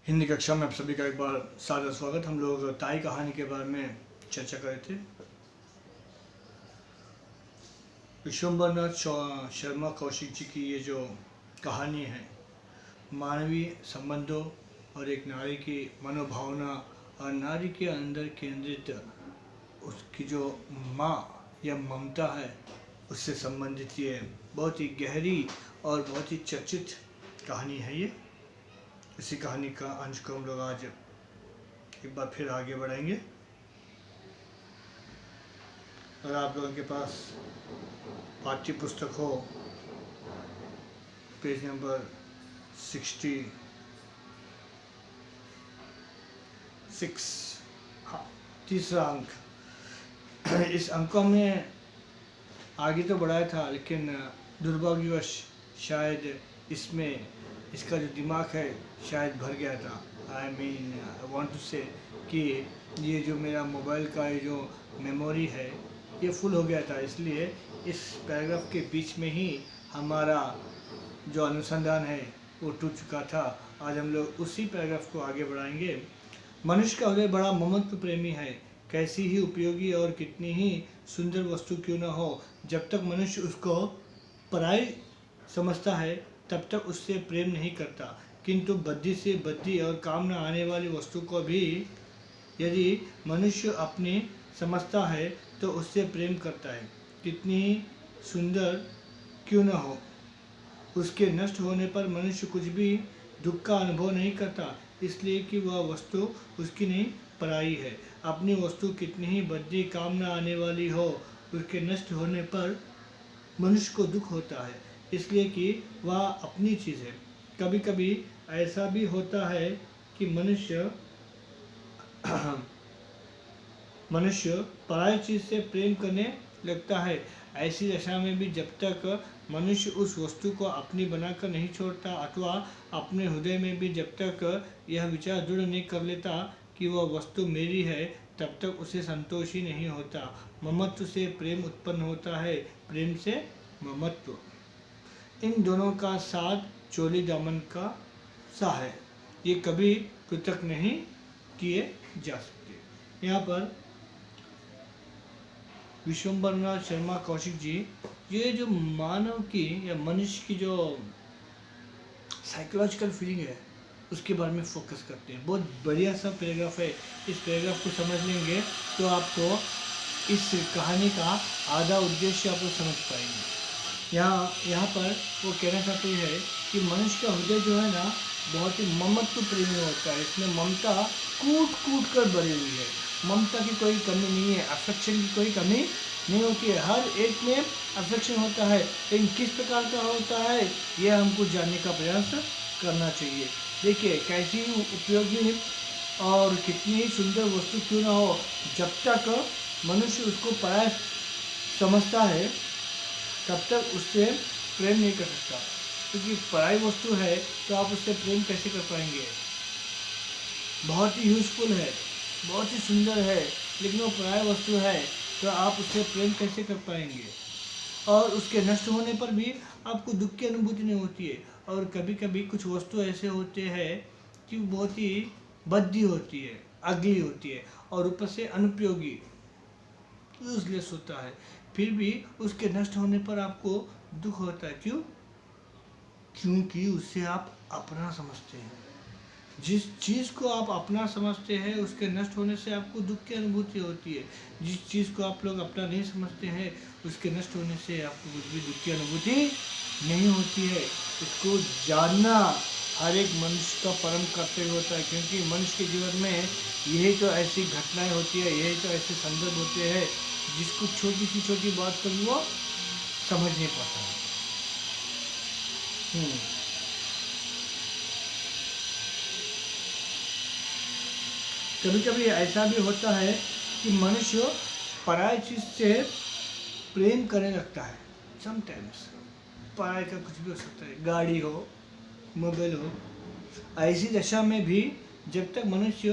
हिंदी कक्षा में आप सभी का एक बार सादर स्वागत। हम लोग ताई कहानी के बारे में चर्चा कर रहे थे। विश्वम्भरनाथ शर्मा कौशिक जी की ये जो कहानी है, मानवीय संबंधों और एक नारी की मनोभावना और नारी के अंदर केंद्रित उसकी जो माँ या ममता है उससे संबंधित ये बहुत ही गहरी और बहुत ही चर्चित कहानी है। ये इसी कहानी का अंश को हम लोग आज एक बार फिर आगे बढ़ाएंगे। अगर आप लोगों के पास पाठ्य पुस्तक हो, पेज नंबर 66, हाँ, तीसरा अंक। इस अंक को हमने आगे तो बढ़ाया था, लेकिन दुर्भाग्यवश शायद इसमें इसका जो दिमाग है शायद भर गया था। आई वांट टू से कि ये जो मेरा मोबाइल का ये जो मेमोरी है ये फुल हो गया था, इसलिए इस पैराग्राफ के बीच में ही हमारा जो अनुसंधान है वो टूट चुका था। आज हम लोग उसी पैराग्राफ को आगे बढ़ाएंगे। मनुष्य का हृदय बड़ा ममत्व प्रेमी है, कैसी ही उपयोगी और कितनी ही सुंदर वस्तु क्यों न हो, जब तक मनुष्य उसको पराई समझता है तब तक उससे प्रेम नहीं करता। किंतु बुद्धि से बुद्धि और काम न आने वाली वस्तु को भी यदि मनुष्य अपनी समझता है तो उससे प्रेम करता है, कितनी ही सुंदर क्यों न हो। उसके नष्ट होने पर मनुष्य कुछ भी दुख का अनुभव नहीं करता, इसलिए कि वह वस्तु उसकी नहीं, पराई है। अपनी वस्तु कितनी ही बुद्धि काम न आने वाली हो, उसके नष्ट होने पर मनुष्य को दुख होता है, इसलिए कि वह अपनी चीज़ है। कभी कभी ऐसा भी होता है कि मनुष्य पराई चीज़ से प्रेम करने लगता है। ऐसी दशा में भी जब तक मनुष्य उस वस्तु को अपनी बनाकर नहीं छोड़ता अथवा अपने हृदय में भी जब तक यह विचार दृढ़ नहीं कर लेता कि वह वस्तु मेरी है, तब तक उसे संतोष ही नहीं होता। ममत्व से प्रेम उत्पन्न होता है, प्रेम से ममत्व। इन दोनों का साथ चोली दामन का सा है, ये कभी पृथक नहीं किए जा सकते। यहाँ पर विश्वम्भरनाथ शर्मा कौशिक जी ये जो मानव की या मनुष्य की जो साइकोलॉजिकल फीलिंग है उसके बारे में फोकस करते हैं। बहुत बढ़िया सा पैराग्राफ है। इस पैराग्राफ को समझ लेंगे तो आपको इस कहानी का आधा उद्देश्य आप समझ पाएंगे। यहाँ पर वो कहना चाहते हैं कि मनुष्य का हृदय जो है ना बहुत ही ममत्व प्रेमी होता है। इसमें ममता कूट कूट कर भरी हुई है। ममता की कोई कमी नहीं है, अफेक्शन की कोई कमी नहीं होती है। हर एक में अफेक्शन होता है, लेकिन किस प्रकार का होता है यह हमको जानने का प्रयास करना चाहिए। देखिए, कैसी उपयोगी और कितनी ही सुंदर वस्तु क्यों ना हो, जब तक मनुष्य उसको पराया समझता है तब तक उससे प्रेम नहीं कर सकता, क्योंकि पराई वस्तु है तो आप उससे प्रेम कैसे कर पाएंगे। बहुत ही यूजफुल है, बहुत ही सुंदर है, लेकिन वो पराई वस्तु है तो आप उससे प्रेम कैसे कर पाएंगे। और उसके नष्ट होने पर भी आपको दुख की अनुभूति नहीं होती है। और कभी कभी कुछ वस्तु ऐसे होते हैं कि बहुत ही भद्दी होती है, अगली होती है और ऊपर से अनुपयोगी, यूजलेस होता है, फिर भी उसके नष्ट होने पर आपको दुख होता है। क्यों? क्योंकि उससे आप अपना समझते हैं। जिस चीज़ को आप अपना समझते हैं उसके नष्ट होने से आपको दुख की अनुभूति होती है। जिस चीज़ को आप लोग अपना नहीं समझते हैं उसके नष्ट होने से आपको कुछ भी दुख की अनुभूति नहीं होती है। इसको जानना हर एक मनुष्य का परम कर्तव्य होता है, क्योंकि मनुष्य के जीवन में यही तो ऐसी घटनाएं होती है, यही तो ऐसे संदर्भ होते हैं जिसको छोटी सी छोटी बात पर भी वो समझ नहीं पाता है। कभी कभी ऐसा भी होता है कि मनुष्य पराई चीज से प्रेम करने लगता है। समटाइम्स पराई का कुछ भी हो सकता है, गाड़ी हो, मोबाइल हो। ऐसी दशा में भी जब तक मनुष्य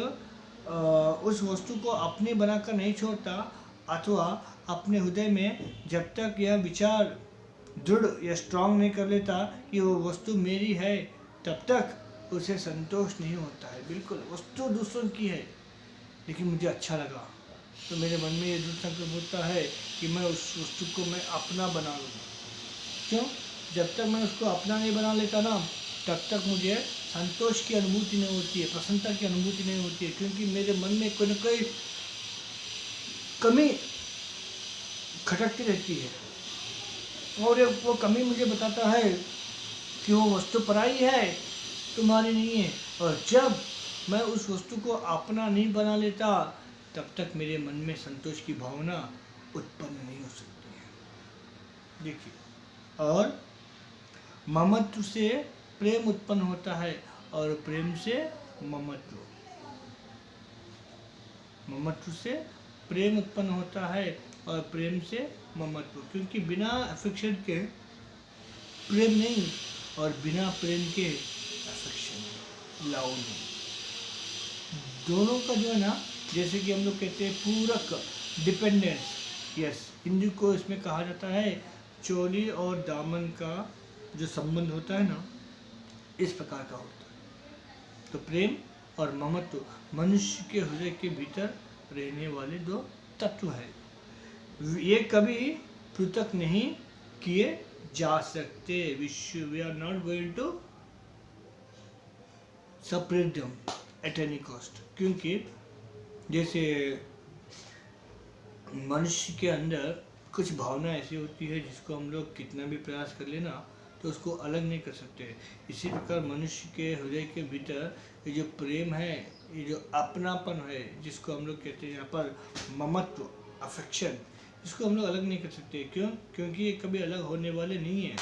उस वस्तु को अपनी बनाकर नहीं छोड़ता अथवा अपने हृदय में जब तक यह विचार दृढ़ या स्ट्रांग नहीं कर लेता कि वो वस्तु मेरी है, तब तक उसे संतोष नहीं होता है। बिल्कुल वस्तु दूसरों की है लेकिन मुझे अच्छा लगा, तो मेरे मन में ये दृढ़ संकल्प होता है कि मैं उस वस्तु को मैं अपना बना लूँ। क्यों? जब तक मैं उसको अपना नहीं बना लेता ना, तब तक मुझे संतोष की अनुभूति नहीं होती है, प्रसन्नता की अनुभूति नहीं होती है, क्योंकि मेरे मन में कोई न कोई कमी खटकती रहती है और वो कमी मुझे बताता है कि वो वस्तु पराई है, तुम्हारी नहीं है। और जब मैं उस वस्तु को अपना नहीं बना लेता, तब तक मेरे मन में संतोष की भावना उत्पन्न नहीं हो सकती है। देखिए, और ममत्व से प्रेम उत्पन्न होता है और प्रेम से ममत्व, ममत्व से प्रेम उत्पन्न होता है और प्रेम से ममत्व, क्योंकि बिना अफेक्शन के प्रेम नहीं और बिना प्रेम के अफेक्शन, लव नहीं। दोनों का जो है ना, जैसे कि हम लोग कहते हैं पूरक, डिपेंडेंस, यस, हिंदी को इसमें कहा जाता है चोली और दामन का जो संबंध होता है ना, इस प्रकार का होता है। तो प्रेम और ममत्व मनुष्य के हृदय के भीतर रहने वाले दो तत्व है। ये कभी पृथक नहीं किए जा सकते। विश्व, we are not going to separate them at any cost, क्योंकि जैसे मनुष्य के अंदर कुछ भावना ऐसी होती है जिसको हम लोग कितना भी प्रयास कर लेना तो उसको अलग नहीं कर सकते। इसी प्रकार मनुष्य के हृदय के भीतर ये जो प्रेम है, ये जो अपनापन है, जिसको हम लोग कहते हैं यहाँ पर ममत्व, अफेक्शन, इसको हम लोग अलग नहीं कर सकते। क्यों? क्योंकि ये कभी अलग होने वाले नहीं है।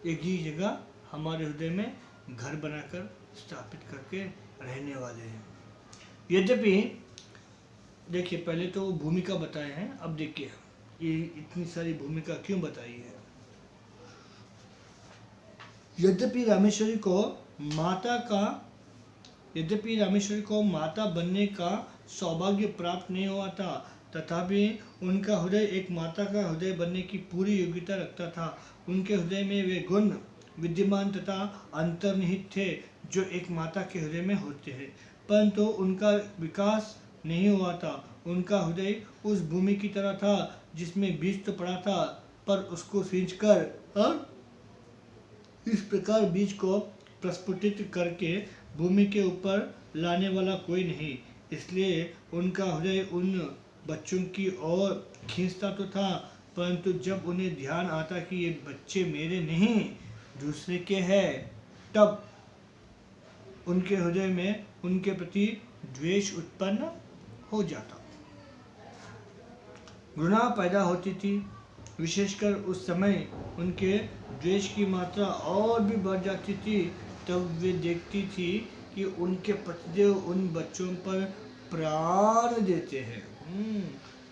एक ही जगह हमारे हृदय में घर बनाकर स्थापित करके रहने वाले हैं। यद्यपि देखिए, पहले तो भूमिका बताए हैं, अब देखिए ये इतनी सारी भूमिका क्यों बताई है। यद्यपि रामेश्वरी को माता बनने का सौभाग्य प्राप्त नहीं हुआ था, तथापि उनका हृदय एक माता का हृदय बनने की पूरी योग्यता रखता था। उनके हृदय में वे गुण विद्यमान तथा अंतर्निहित थे जो एक माता के हृदय में होते हैं, परंतु उनका विकास नहीं हुआ था। उनका हृदय उस भूमि की तरह था जिसमें बीज तो पड़ा था, पर उसको सींचकर और इस प्रकार बीज को प्रस्फुटित करके भूमि के ऊपर लाने वाला कोई नहीं। इसलिए उनका हृदय उन बच्चों की ओर खींचता तो था, परंतु जब उन्हें ध्यान आता कि ये बच्चे मेरे नहीं दूसरे के हैं, तब उनके हृदय में उनके प्रति द्वेष उत्पन्न हो जाता, घृणा पैदा होती थी। विशेषकर उस समय उनके द्वेष की मात्रा और भी बढ़ जाती थी। तब वे देखती थी कि उनके पतिदेव उन बच्चों पर प्राण देते हैं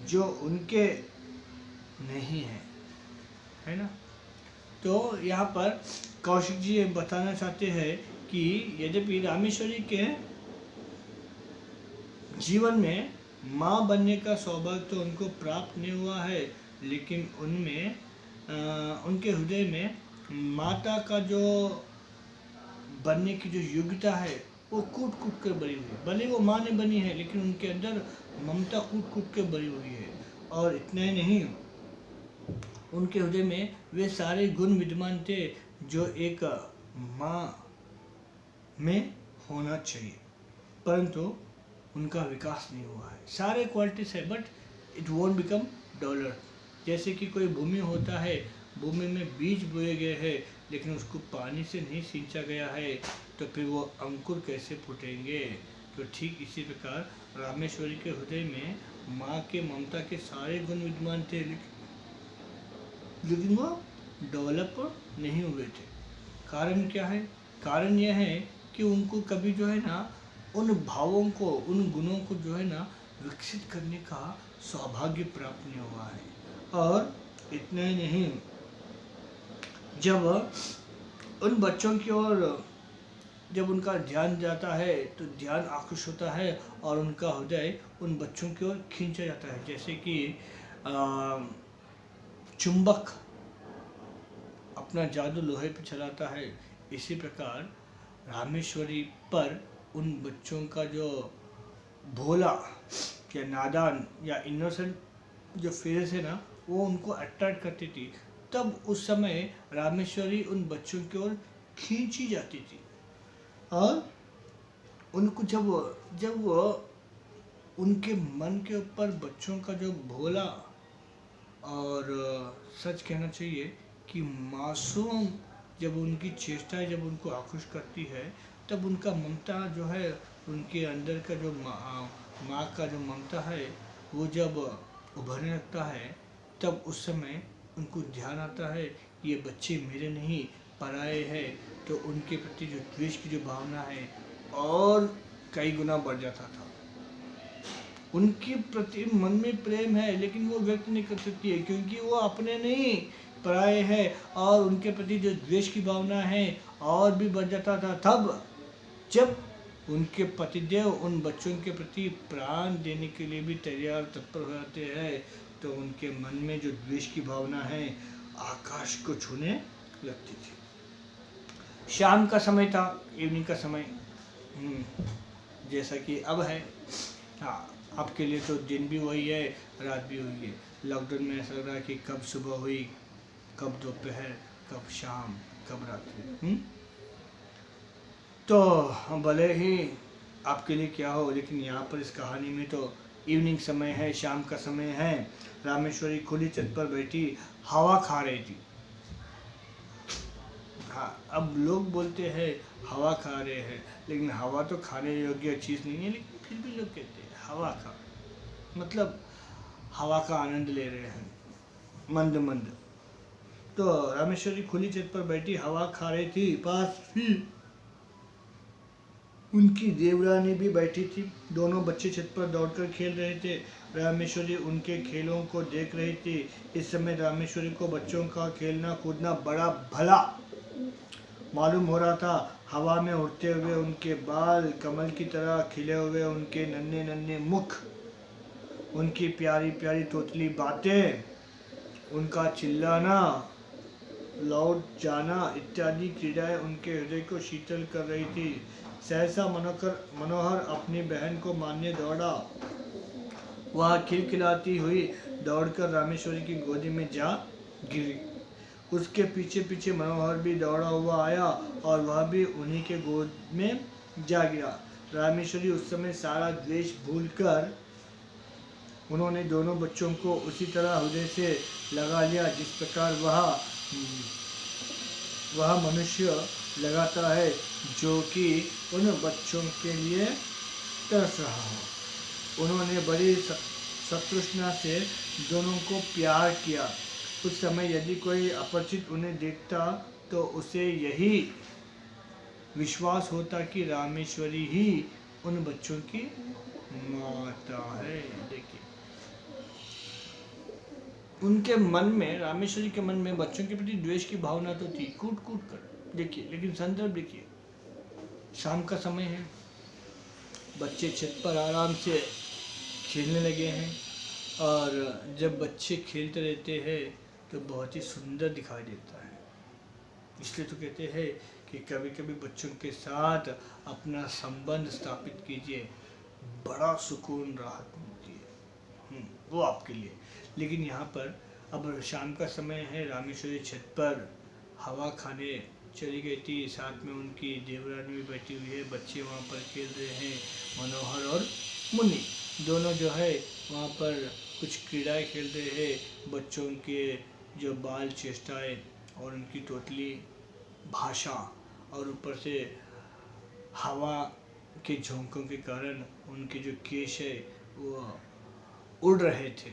जो उनके नहीं है ना। तो यहाँ पर कौशिक जी बताना चाहते हैं कि यद्यपि रामेश्वरी के जीवन में माँ बनने का सौभाग्य तो उनको प्राप्त नहीं हुआ है, लेकिन उनमें उनके हृदय में माता का जो बनने की जो योग्यता है वो कूट कूट कर बनी हुई है। भले वो माँ ने बनी है, लेकिन उनके अंदर ममता कूट कूट के बनी हुई है। और इतना ही नहीं, उनके हृदय में वे सारे गुण विद्यमान थे जो एक माँ में होना चाहिए, परंतु उनका विकास नहीं हुआ है। सारे क्वालिटीज है but it won't become developed. जैसे कि कोई भूमि होता है, भूमि में बीज बोए गए हैं लेकिन उसको पानी से नहीं सींचा गया है, तो फिर वो अंकुर कैसे फूटेंगे। तो ठीक इसी प्रकार रामेश्वरी के हृदय में माँ के ममता के सारे गुण विद्यमान थे, लेकिन वो डेवलप नहीं हुए थे। कारण क्या है? कारण यह है कि उनको कभी जो है ना उन भावों को, उन गुणों को जो है ना विकसित करने का सौभाग्य प्राप्त नहीं हुआ है। और इतना ही नहीं, जब उन बच्चों की ओर जब उनका ध्यान जाता है तो ध्यान आकृष्ट होता है और उनका हृदय उन बच्चों की ओर खींचा जाता है। जैसे कि चुंबक अपना जादू लोहे पर चलाता है, इसी प्रकार रामेश्वरी पर उन बच्चों का जो भोला या नादान या इनोसेंट जो फेस है ना, वो उनको अट्रैक्ट करती थी। तब उस समय रामेश्वरी उन बच्चों की ओर खींची जाती थी और उनको जब वो उनके मन के ऊपर बच्चों का जो भोला और सच कहना चाहिए कि मासूम जब उनकी चेष्टाएं जब उनको आकृष्ट करती है, तब उनका ममता जो है, उनके अंदर का जो माँ का जो ममता है वो जब उभरने लगता है, तब उस समय उनको ध्यान आता है कि ये बच्चे मेरे नहीं पराए हैं। तो उनके प्रति जो द्वेष की जो भावना है और कई गुना बढ़ जाता था। उनके प्रति मन में प्रेम है लेकिन वो व्यक्त नहीं कर सकती है, क्योंकि वो अपने नहीं पराए हैं, और उनके प्रति जो द्वेष की भावना है और भी बढ़ जाता था। तब जब उनके पतिदेव उन बच्चों के प्रति प्राण देने के लिए भी तैयार तत्पर हो जाते हैं, तो उनके मन में जो द्वेष की भावना है आकाश को छूने लगती थी। शाम का समय था, इवनिंग का समय, जैसा कि अब है। हाँ, आपके लिए तो दिन भी वही है, रात भी वही है। लॉकडाउन में ऐसा लग रहा है कि कब सुबह हुई, कब दोपहर, कब शाम, कब रात्रि। तो भले ही आपके लिए क्या हो, लेकिन यहाँ पर इस कहानी में तो इवनिंग समय है, शाम का समय है। रामेश्वरी खुली छत पर बैठी हवा खा रही थी। हाँ, अब लोग बोलते हैं हवा खा रहे हैं, लेकिन हवा तो खाने योग्य चीज़ नहीं है, लेकिन फिर भी लोग कहते हैं हवा खा, मतलब हवा का आनंद ले रहे हैं मंद मंद। तो रामेश्वरी खुली छत पर बैठी हवा खा रही थी। पास ही उनकी देवरानी भी बैठी थी। दोनों बच्चे छत पर दौड़कर खेल रहे थे। रामेश्वरी उनके खेलों को देख रही थी। इस समय रामेश्वरी को बच्चों का खेलना कूदना बड़ा भला मालूम हो रहा था। हवा में उड़ते हुए उनके बाल, कमल की तरह खिले हुए उनके नन्हे नन्हे मुख, उनकी प्यारी प्यारी तोतली बातें, उनका चिल्लाना, लौट जाना इत्यादि क्रीडाएं उनके हृदय को शीतल कर रही थी। सहसा मनोहर अपनी बहन को मारने दौड़ा। वह खिलखिलाती हुई दौड़कर रामेश्वरी की गोदी में जा गिरी। उसके पीछे पीछे मनोहर भी दौड़ा हुआ आया और वह भी उन्हीं के गोद में जा गिरा। रामेश्वरी उस समय सारा द्वेष भूलकर उन्होंने दोनों बच्चों को उसी तरह हृदय से लगा लिया जिस प्रकार वह मनुष्य लगाता है जो कि उन बच्चों के लिए तरस रहा हो। उन्होंने बड़ी सतृष्णा से दोनों को प्यार किया। उस समय यदि कोई अपरिचित उन्हें देखता तो उसे यही विश्वास होता कि रामेश्वरी ही उन बच्चों की माता है। देखिए, उनके मन में, रामेश्वरी के मन में बच्चों के प्रति द्वेष की भावना तो थी, कूट कूट कर। देखिए, लेकिन संदर्भ देखिए, शाम का समय है, बच्चे छत पर आराम से खेलने लगे हैं, और जब बच्चे खेलते रहते हैं तो बहुत ही सुंदर दिखाई देता है। इसलिए तो कहते हैं कि कभी कभी बच्चों के साथ अपना संबंध स्थापित कीजिए, बड़ा सुकून राहत मिलती है। वो आपके लिए। लेकिन यहाँ पर अब शाम का समय है, रामेश्वरी छत पर हवा खाने चली गई थी। साथ में उनकी देवरानी भी बैठी हुई है, बच्चे वहाँ पर खेल रहे हैं। मनोहर और मुन्नी दोनों जो है वहाँ पर कुछ क्रीड़ाएँ खेल रहे हैं। बच्चों के जो बाल चेष्टाएँ और उनकी तोतली भाषा, और ऊपर से हवा के झोंकों के कारण उनके जो केश है वो उड़ रहे थे,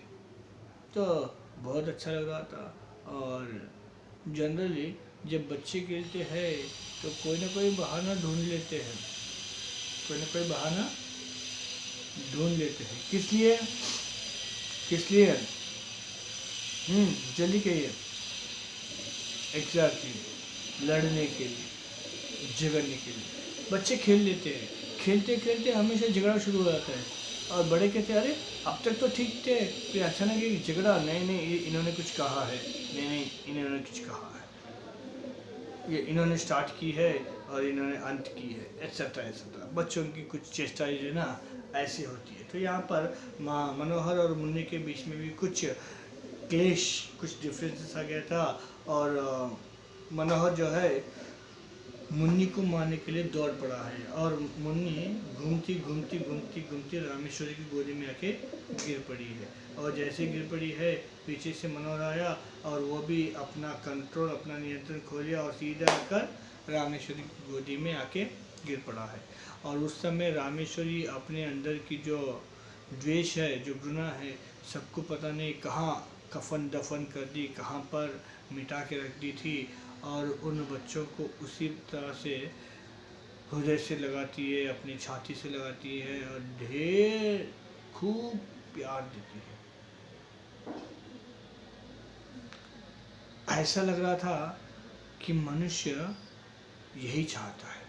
तो बहुत अच्छा लग रहा था। और जनरली जब बच्चे खेलते हैं तो कोई ना कोई बहाना ढूंढ लेते हैं, कोई ना कोई बहाना ढूंढ लेते हैं। किस लिए? जल्दी कहिए। एग्जैक्टली, लड़ने के लिए, झगड़ने के लिए बच्चे खेल लेते हैं। खेलते खेलते हमेशा झगड़ा शुरू हो जाता है, और बड़े कहते हैं अरे अब तक तो ठीक थे, फिर अचानक एक झगड़ा, नहीं इन्होंने कुछ कहा है, नहीं इन्होंने कुछ कहा है, ये इन्होंने स्टार्ट की है और इन्होंने अंत की है, एक्सेट्रा एक्सेट्रा। बच्चों की कुछ चेष्टाएं जो है ना ऐसी होती है। तो यहाँ पर मनोहर और मुन्नी के बीच में भी कुछ क्लेश, कुछ डिफरेंसेस आ गया था। और मनोहर जो है मुन्नी को मारने के लिए दौड़ पड़ा है, और मुन्नी घूमती घूमती घूमती घूमती रामेश्वरी की गोदी में आके गिर पड़ी है। और जैसे गिर पड़ी है, पीछे से मनोहर आया और वो भी अपना कंट्रोल, अपना नियंत्रण खो लिया और सीधा आकर रामेश्वरी की गोदी में आके गिर पड़ा है। और उस समय रामेश्वरी अपने अंदर की जो द्वेष है, जो घृणा है, सबको पता नहीं कहाँ कफन दफन कर दी, कहाँ पर मिटा के रख दी थी। और उन बच्चों को उसी तरह से हृदय से लगाती है, अपनी छाती से लगाती है और ढेर खूब प्यार देती है। ऐसा लग रहा था कि मनुष्य यही चाहता है,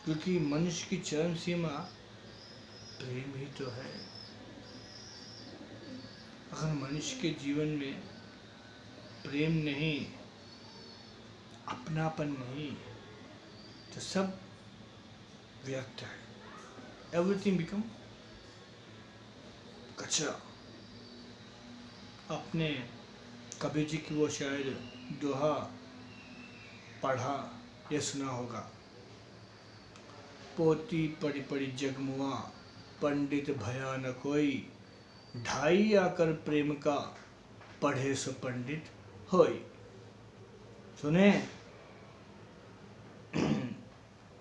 क्योंकि मनुष्य की चरम सीमा प्रेम ही तो है। अगर मनुष्य के जीवन में प्रेम नहीं, अपनापन नहीं, तो सब व्यर्थ है। एवरीथिंग बिकम कचरा। आपने कबीर जी की वो शायद दोहा पढ़ा या सुना होगा, पोती पड़ी पड़ी जगमुआ, पंडित भया न कोई, ढाई आकर प्रेम का, पढ़े सो पंडित होई। सुने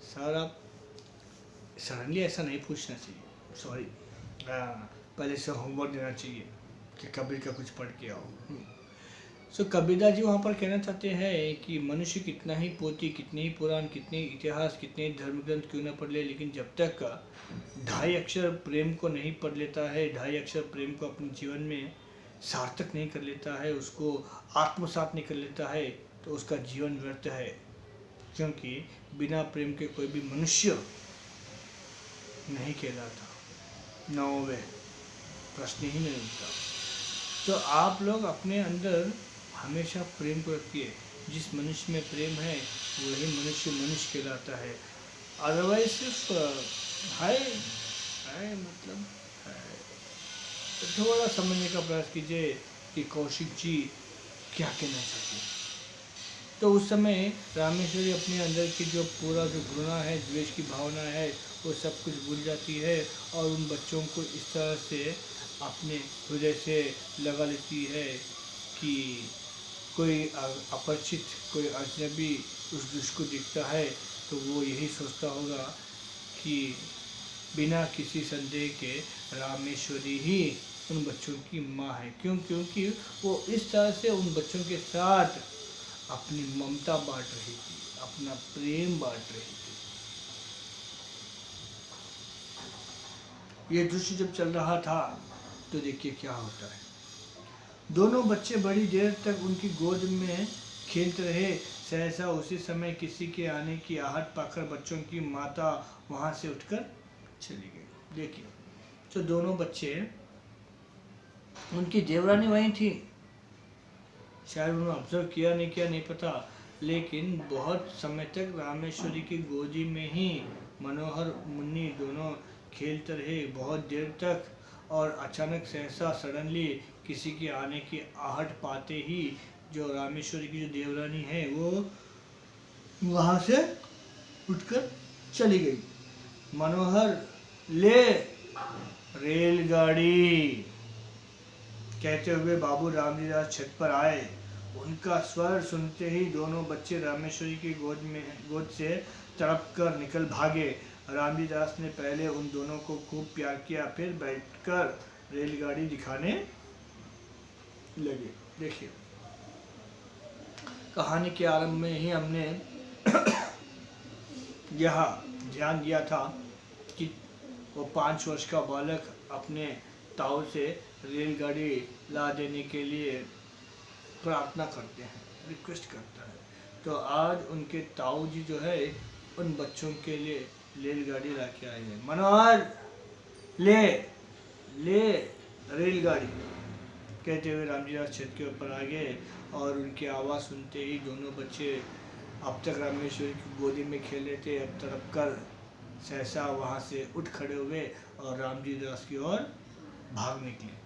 सारा सडनली ऐसा नहीं पूछना चाहिए, सॉरी, पहले से होमवर्क देना चाहिए कि कबीर का कुछ पढ़ के आओ। सो कबीरदास जी वहाँ पर कहना चाहते हैं कि मनुष्य कितना ही पोथी, कितने ही पुराण, कितने ही इतिहास, कितने ही धर्म ग्रंथ क्यों न पढ़ ले, लेकिन जब तक ढाई अक्षर प्रेम को नहीं पढ़ लेता है, ढाई अक्षर प्रेम को अपने जीवन में सार्थक नहीं कर लेता है, उसको आत्मसात नहीं कर लेता है, तो उसका जीवन व्यर्थ है। क्योंकि बिना प्रेम के कोई भी मनुष्य नहीं कहलाता, नो वे, प्रश्न ही नहीं उठता। तो आप लोग अपने अंदर हमेशा प्रेम को रखिए। जिस मनुष्य में प्रेम है वही मनुष्य मनुष्य कहलाता है। अदरवाइज सिर्फ हाय मतलब है। थोड़ा समझने का प्रयास कीजिए कि कौशिक जी क्या कहना चाहते हैं। तो उस समय रामेश्वरी अपने अंदर की जो पूरा जो घृणा है, द्वेष की भावना है, वो सब कुछ भूल जाती है और उन बच्चों को इस तरह से अपने हृदय से लगा लेती है कि कोई अपरिचित, कोई अजनबी उस दृश्य को दिखता है तो वो यही सोचता होगा कि बिना किसी संदेह के रामेश्वरी ही उन बच्चों की माँ है। क्योंकि वो इस तरह से उन बच्चों के साथ अपनी ममता बांट रही थी, अपना प्रेम बांट रही थी। ये दृश्य जब चल रहा था तो देखिए क्या होता है। दोनों बच्चे बड़ी देर तक उनकी गोद में खेलते रहे। सहसा उसी समय किसी के आने की आहट पाकर बच्चों की माता वहां से उठकर चली गई। देखिए, तो दोनों बच्चे, उनकी देवरानी वहीं थी। शायद उन्होंने ऑब्जर्व किया नहीं पता, लेकिन बहुत समय तक रामेश्वरी की गोदी में ही मनोहर मुन्नी दोनों खेलते रहे बहुत देर तक। और अचानक सहसा सडनली किसी के आने की आहट पाते ही जो रामेश्वरी की जो देवरानी है वो वहाँ से उठकर चली गई। मनोहर ले रेलगाड़ी कहते हुए बाबू रामजीदास छत पर आए। उनका स्वर सुनते ही दोनों बच्चे रामेश्वरी की गोद से तड़प कर निकल भागे। रामजीदास ने पहले उन दोनों को खूब प्यार किया, फिर बैठकर रेलगाड़ी दिखाने लगे। देखिए, कहानी के आरंभ में ही हमने यह ध्यान दिया था कि वो 5 वर्ष का बालक अपने ताऊ से रेलगाड़ी ला देने के लिए प्रार्थना करते हैं, रिक्वेस्ट करता है। तो आज उनके ताऊ जी जो है उन बच्चों के लिए रेलगाड़ी ला के आए हैं। मनोहर ले रेलगाड़ी कहते हुए रामजीदास छत के ऊपर आ गए और उनकी आवाज़ सुनते ही दोनों बच्चे अब तक रामेश्वरी की गोदी में खेल रहे थे, अब तड़प कर सहसा वहाँ से उठ खड़े हुए और रामजी दास की ओर भाग निकले।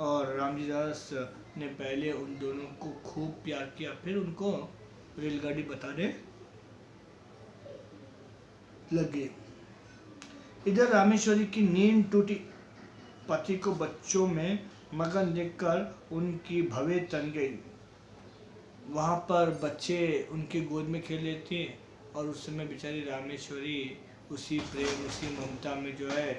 और रामजी दास ने पहले उन दोनों को खूब प्यार किया, फिर उनको रेलगाड़ी बताने लगे। इधर रामेश्वरी की नींद टूटी। पति को बच्चों में मगन देखकर उनकी भवें तन गई। वहाँ पर बच्चे उनके गोद में खेल रहे थे और उस समय बेचारी रामेश्वरी उसी प्रेम उसी ममता में जो है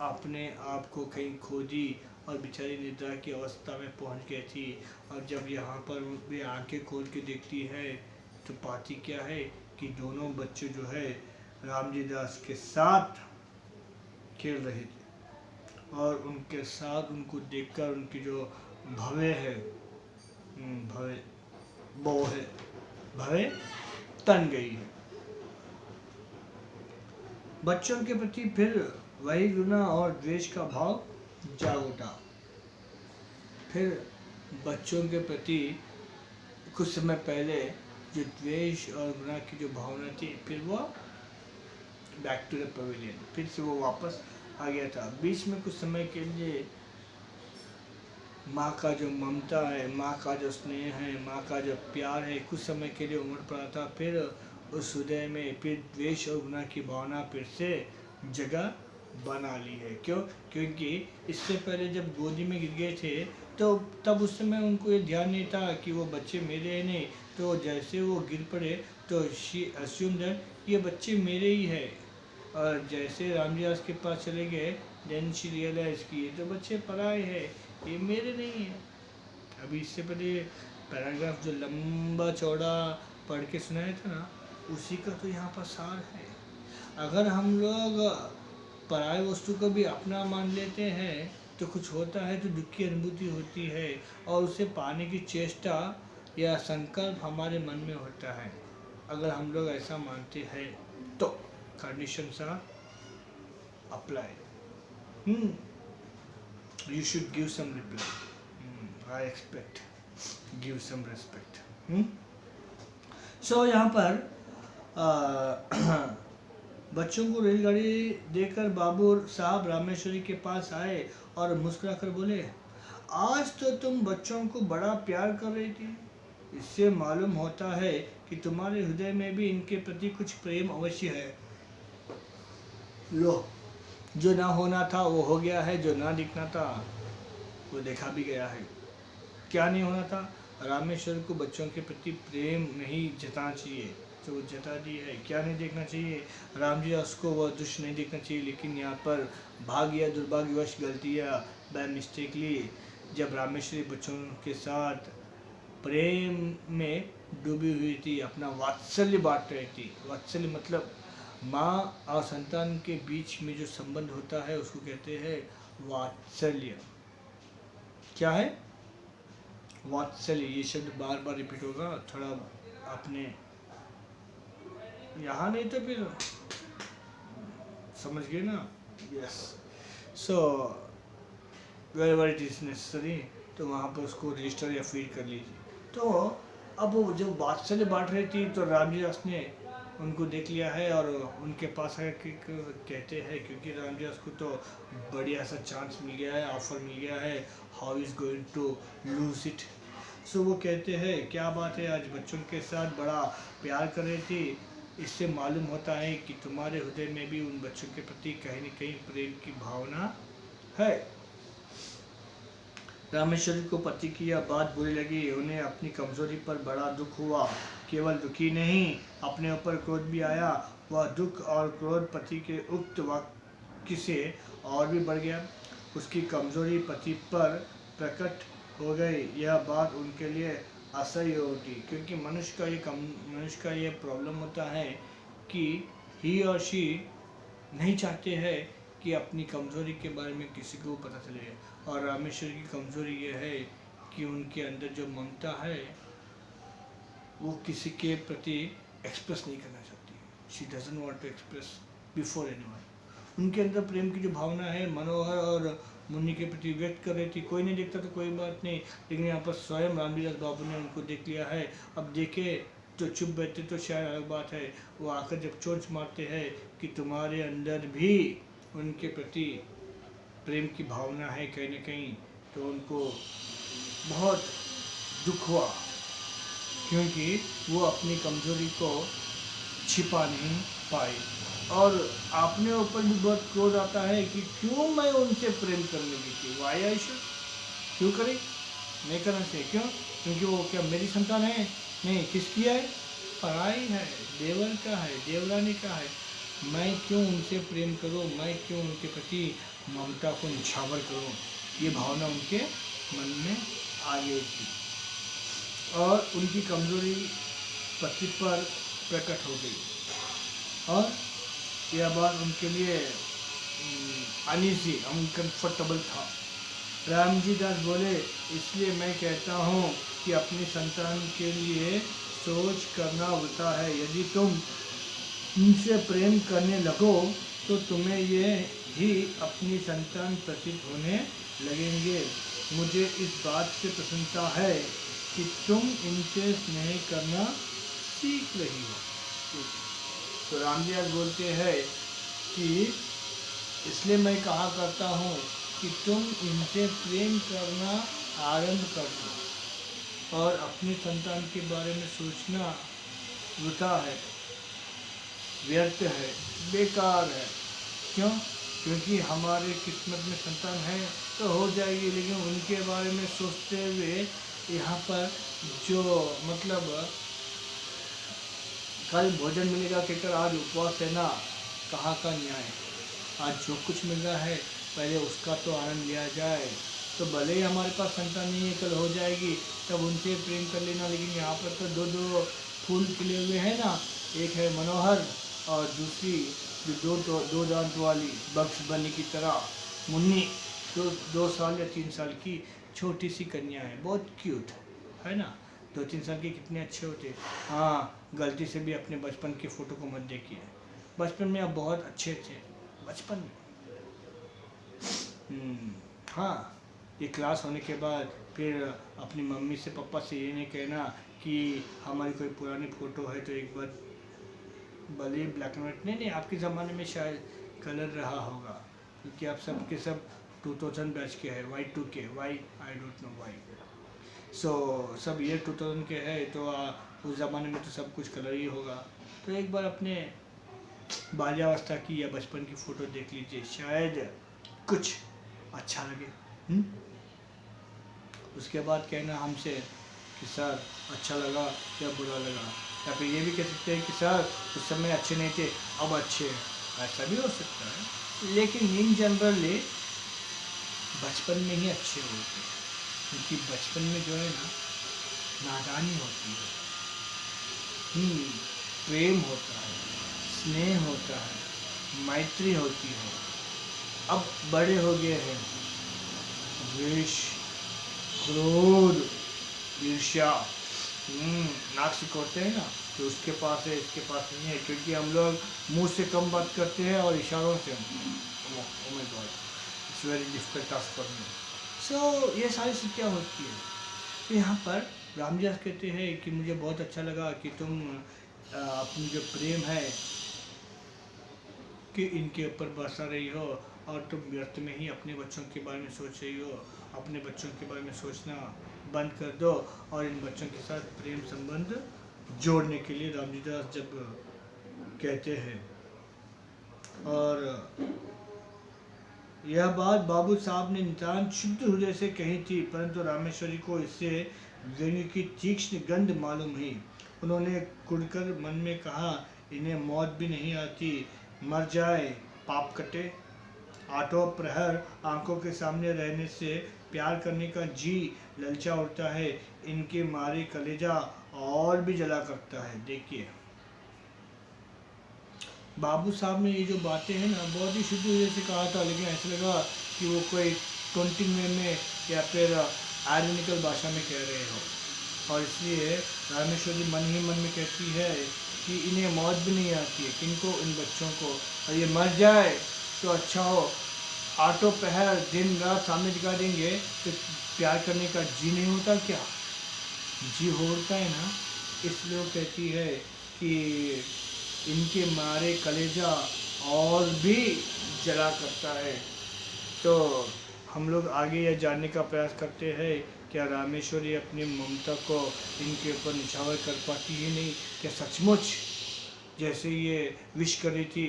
अपने आप को कहीं खो दी और बेचारी निद्रा की अवस्था में पहुँच गई थी। और जब यहाँ पर वे आंखें खोल के देखती है तो पाती क्या है कि दोनों बच्चे जो है रामजी दास के साथ खेल रहे थे और उनके साथ उनको देखकर उनकी जो भवे है भवे तन गई है। बच्चों के प्रति फिर वही घृणा और द्वेष का भाव जाग उठा। फिर बच्चों के प्रति कुछ समय पहले जो द्वेष और घृणा की जो भावना थी, फिर वो बैक टू द पवेलियन, फिर से वो वापस आ गया था। बीच में कुछ समय के लिए माँ का जो ममता है, माँ का जो स्नेह है, माँ का जो प्यार है, कुछ समय के लिए उमड़ पड़ा था। फिर उस हृदय में फिर द्वेष और गुनाह की भावना फिर से जगह बना ली है। क्यों? क्योंकि इससे पहले जब गोदी में गिर गए थे तो तब उस समय उनको ये ध्यान नहीं था कि वो बच्चे मेरे हैं नहीं। तो जैसे वो गिर पड़े तो शी अस्यूम दैट ये बच्चे मेरे ही है। और जैसे रामजी दास के पास चले गए देन शी रियलाइज कि ये तो बच्चे पराए हैं, ये मेरे नहीं है। अभी इससे पहले पैराग्राफ जो लंबा चौड़ा पढ़ के सुनाया था ना, उसी का तो यहाँ पर सार है। अगर हम लोग पराय वस्तु को भी अपना मान लेते हैं तो कुछ होता है तो दुख की अनुभूति होती है और उसे पाने की चेष्टा या संकल्प हमारे मन में होता है। अगर हम लोग ऐसा मानते हैं तो conditions are apply. You should give some reply. I expect. Give some respect. So यहाँ पर बच्चों को रेलगाड़ी देकर बाबू साहब रामेश्वरी के पास आए और मुस्कुराकर बोले, आज तो तुम बच्चों को बड़ा प्यार कर रही थी। इससे मालूम होता है कि तुम्हारे हृदय में भी इनके प्रति कुछ प्रेम अवश्य है। लो, जो ना होना था वो हो गया है, जो ना दिखना था वो देखा भी गया है। क्या नहीं होना था? रामेश्वर को बच्चों के प्रति प्रेम नहीं जताना चाहिए तो वो जता दी है। क्या नहीं देखना चाहिए? रामजी दास को वह दृश्य नहीं देखना चाहिए। लेकिन यहाँ पर भाग्य या दुर्भाग्यवश गलतियाँ बाय मिस्टेकली जब रामेश्वरी बच्चों के साथ प्रेम में डूबी हुई थी, अपना वात्सल्य बांट रही थी। वात्सल्य मतलब माँ और संतान के बीच में जो संबंध होता है उसको कहते हैं वात्सल्य। क्या है वात्सल्य? ये शब्द बार बार रिपीट होगा, थोड़ा अपने यहाँ नहीं तो फिर समझ गए ना। Yes, so where it is necessary तो वहाँ पर उसको रजिस्टर या फीड कर लीजिए। तो अब वो जब वात्सल्य बांट रही थी तो रामजी दास ने उनको देख लिया है और उनके पास है कि कहते हैं, क्योंकि रामजी दास को तो बढ़िया सा चांस मिल गया है, ऑफर मिल गया है, how is going to lose it. So वो कहते हैं, क्या बात है, आज बच्चों के साथ बड़ा प्यार कर रही थी। इससे मालूम होता है कि तुम्हारे हृदय में भी उन बच्चों के प्रति कहीं न कहीं प्रेम की भावना है। रामेश्वरी को पति की यह बात बुरी लगी। उन्हें अपनी कमजोरी पर बड़ा दुख हुआ। केवल दुखी नहीं, अपने ऊपर क्रोध भी आया। वह दुख और क्रोध पति के उक्त वाक्य से और भी बढ़ गया। उसकी कमजोरी पति पर प्रकट हो गई। यह बात उनके लिए असह्य होगी, क्योंकि मनुष्य का ये प्रॉब्लम होता है कि ही और शी नहीं चाहते हैं कि अपनी कमजोरी के बारे में किसी को पता चले। और रामेश्वर की कमजोरी ये है कि उनके अंदर जो ममता है वो किसी के प्रति एक्सप्रेस नहीं करना चाहती। She doesn't want to express before anyone. उनके अंदर प्रेम की जो भावना है मनोहर और मुन्नी के प्रति व्यक्त कर रही थी। कोई नहीं देखता तो कोई बात नहीं, लेकिन यहाँ पर स्वयं रामजी दास बाबू ने उनको देख लिया है। अब देखे तो चुप बैठते तो शायद अलग बात है, वो आकर जब चोंच मारते हैं कि तुम्हारे अंदर भी उनके प्रति प्रेम की भावना है कहीं न कहीं, तो उनको बहुत दुख हुआ, क्योंकि वो अपनी कमजोरी को छिपा नहीं पाए। और आपने ऊपर भी बहुत क्रोध आता है कि क्यों मैं उनसे प्रेम करने लगी थी, वाई आई शुड, क्यों करें, नहीं करना चाहिए, क्यों, क्योंकि वो क्या मेरी संतान है, नहीं, किसकी है, पराई है, देवर का है, देवरानी का है, मैं क्यों उनसे प्रेम करूं, मैं क्यों उनके प्रति ममता को निछावर करूं, ये भावना उनके मन में आ गई थी और उनकी कमजोरी पति पर प्रकट हो गई और यह बात उनके लिए अनईजी, अनकंफर्टेबल था। रामजी दास बोले, इसलिए मैं कहता हूँ कि अपनी संतान के लिए सोच करना होता है। यदि तुम उनसे प्रेम करने लगो तो तुम्हें ये ही अपनी संतान प्रतीत होने लगेंगे। मुझे इस बात से प्रसन्नता है कि तुम इनसे स्नेह करना सीख रही हो। तो रामजी बोलते हैं कि इसलिए मैं कहा करता हूँ कि तुम इनसे प्रेम करना आरंभ कर दो और अपनी संतान के बारे में सोचना वृथा है, व्यर्थ है, बेकार है। क्यों? क्योंकि हमारे किस्मत में संतान है तो हो जाएगी, लेकिन उनके बारे में सोचते हुए यहाँ पर जो मतलब कल भोजन मिलेगा कहकर आज उपवास है ना, कहाँ का न्याय। आज जो कुछ मिल रहा है पहले उसका तो आनंद लिया जाए। तो भले ही हमारे पास संतान नहीं है, कल हो जाएगी तब उनसे प्रेम कर लेना, लेकिन यहाँ पर तो दो फूल खिले हुए हैं ना, एक है मनोहर और दूसरी जो दो दांत वाली बक्स बनी की तरह मुन्नी, 2 साल या 3 साल की छोटी सी कन्या है, बहुत क्यूट है ना। 2-3 साल के कितने अच्छे होते। हाँ, गलती से भी अपने बचपन की फ़ोटो को मत देखिए, बचपन में आप बहुत अच्छे थे बचपन में। हाँ, ये क्लास होने के बाद फिर अपनी मम्मी से पापा से ये नहीं कहना कि हमारी कोई पुरानी फ़ोटो है तो एक बार, भले ब्लैक एंड वाइट, नहीं, आपके ज़माने में शायद कलर रहा होगा, क्योंकि आप सब के सब 2000 बैच के हैं, Y2K, why I don't know why. So सब ईयर 2000 के है तो उस ज़माने में तो सब कुछ कलर ही होगा। तो एक बार अपने बाल्यावस्था की या बचपन की फ़ोटो देख लीजिए, शायद कुछ अच्छा लगे। उसके बाद कहना हमसे कि सर अच्छा लगा या बुरा लगा, या फिर ये भी कह सकते हैं कि सर उस समय अच्छे नहीं थे अब अच्छे हैं, ऐसा भी हो सकता है। लेकिन इन जनरली बचपन में ही अच्छे होते हैं, क्योंकि बचपन में जो है ना नादानी होती है, प्रेम होता है, स्नेह होता है, मैत्री होती है। अब बड़े हो गए हैं, द्वेष, क्रोध, ईर्ष्या, नाक सिकोड़ते हैं ना, तो उसके पास है इसके पास नहीं है, क्योंकि हम लोग मुंह से कम बात करते हैं और इशारों से। Oh my god, it's very difficult task for me. So ये सारी स्थितियाँ होती है। तो यहाँ पर रामजी कहते हैं कि मुझे बहुत अच्छा लगा कि तुम अपनी जो प्रेम है कि इनके ऊपर बरसा रही हो और तुम व्यर्थ में ही अपने बच्चों के बारे में सोच रही हो। अपने बच्चों के बारे में सोचना बंद कर दो और इन बच्चों के साथ प्रेम संबंध जोड़ने के लिए रामजी दास जब कहते हैं। और यह बात बाबू साहब ने नितांत शुद्ध हृदय से कही थी, परंतु रामेश्वरी को इससे व्यंग्य की तीक्ष्ण गंध मालूम हुई। उन्होंने कुड़कर मन में कहा, इन्हें मौत भी नहीं आती, मर जाए पाप कटे। आठों प्रहर आंखों के सामने रहने से प्यार करने का जी ललचा उठता है, इनके मारे कलेजा और भी जला करता है। देखिए बाबू साहब ने ये जो बातें हैं ना बहुत ही शुद्ध हृदय से कहा था, लेकिन ऐसा लगा कि वो कोई टोंटिंग वे में या फिर आयरनिकल भाषा में कह रहे हो। और इसलिए रामेश्वरी मन ही मन में कहती है कि इन्हें मौत भी नहीं आती है, किनको, इन बच्चों को, और ये मर जाए तो अच्छा हो। आठों पहर दिन रात सामने दिखा देंगे तो प्यार करने का जी नहीं होता क्या? जी होता है ना, इसलिए वो कहती है कि इनके मारे कलेजा और भी जला करता है। तो हम लोग आगे यह जानने का प्रयास करते हैं, क्या रामेश्वरी अपनी ममता को इनके ऊपर निछावर कर पाती ही नहीं? क्या सचमुच जैसे ये विश कर रही थी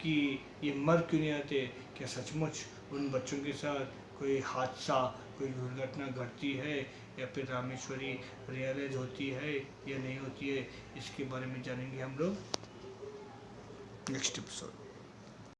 कि ये मर क्यों नहीं आते, क्या सचमुच उन बच्चों के साथ कोई हादसा, कोई दुर्घटना घटती है, या फिर रामेश्वरी रियलाइज होती है या नहीं होती है? इसके बारे में जानेंगे हम लोग नेक्स्ट एपिसोड।